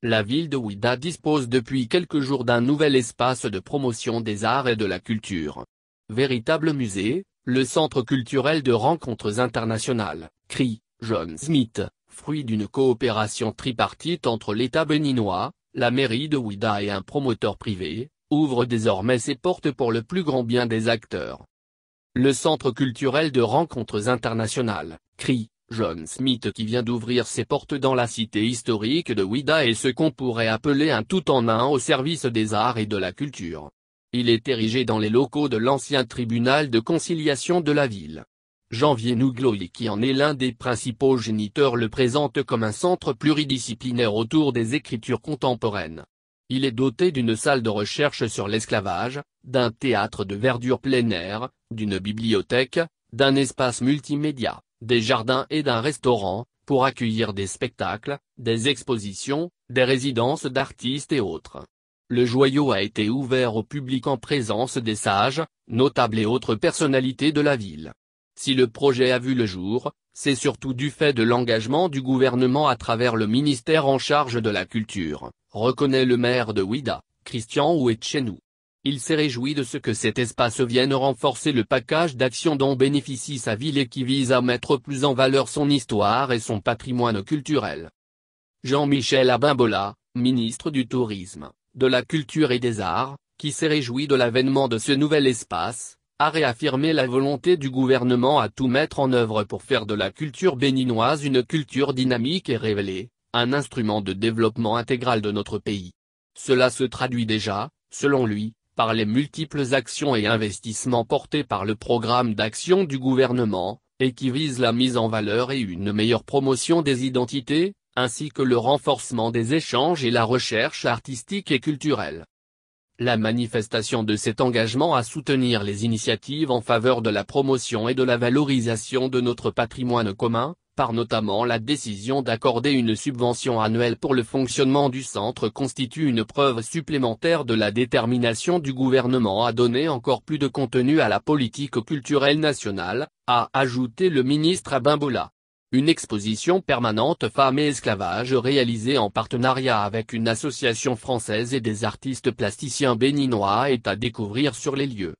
La ville de Ouidah dispose depuis quelques jours d'un nouvel espace de promotion des arts et de la culture. Véritable musée, le Centre culturel de rencontres internationales, CRI, John Smith, fruit d'une coopération tripartite entre l'État béninois, la mairie de Ouidah et un promoteur privé, ouvre désormais ses portes pour le plus grand bien des acteurs. Le Centre culturel de rencontres internationales, CRI, John Smith qui vient d'ouvrir ses portes dans la cité historique de Ouidah est ce qu'on pourrait appeler un tout-en-un au service des arts et de la culture. Il est érigé dans les locaux de l'ancien tribunal de conciliation de la ville. Janvier Nougloï qui en est l'un des principaux géniteurs le présente comme un centre pluridisciplinaire autour des écritures contemporaines. Il est doté d'une salle de recherche sur l'esclavage, d'un théâtre de verdure plein air, d'une bibliothèque, d'un espace multimédia, des jardins et d'un restaurant, pour accueillir des spectacles, des expositions, des résidences d'artistes et autres. Le joyau a été ouvert au public en présence des sages, notables et autres personnalités de la ville. Si le projet a vu le jour, c'est surtout du fait de l'engagement du gouvernement à travers le ministère en charge de la culture, reconnaît le maire de Ouidah, Christian Ouetchenou. Il s'est réjoui de ce que cet espace vienne renforcer le package d'actions dont bénéficie sa ville et qui vise à mettre plus en valeur son histoire et son patrimoine culturel. Jean-Michel Abimbola, ministre du Tourisme, de la Culture et des Arts, qui s'est réjoui de l'avènement de ce nouvel espace, a réaffirmé la volonté du gouvernement à tout mettre en œuvre pour faire de la culture béninoise une culture dynamique et révélée, un instrument de développement intégral de notre pays. Cela se traduit déjà, selon lui, par les multiples actions et investissements portés par le programme d'action du gouvernement, et qui visent la mise en valeur et une meilleure promotion des identités, ainsi que le renforcement des échanges et la recherche artistique et culturelle. La manifestation de cet engagement à soutenir les initiatives en faveur de la promotion et de la valorisation de notre patrimoine commun, par notamment la décision d'accorder une subvention annuelle pour le fonctionnement du centre constitue une preuve supplémentaire de la détermination du gouvernement à donner encore plus de contenu à la politique culturelle nationale, a ajouté le ministre Abimbola. Une exposition permanente Femmes et esclavage réalisée en partenariat avec une association française et des artistes plasticiens béninois est à découvrir sur les lieux.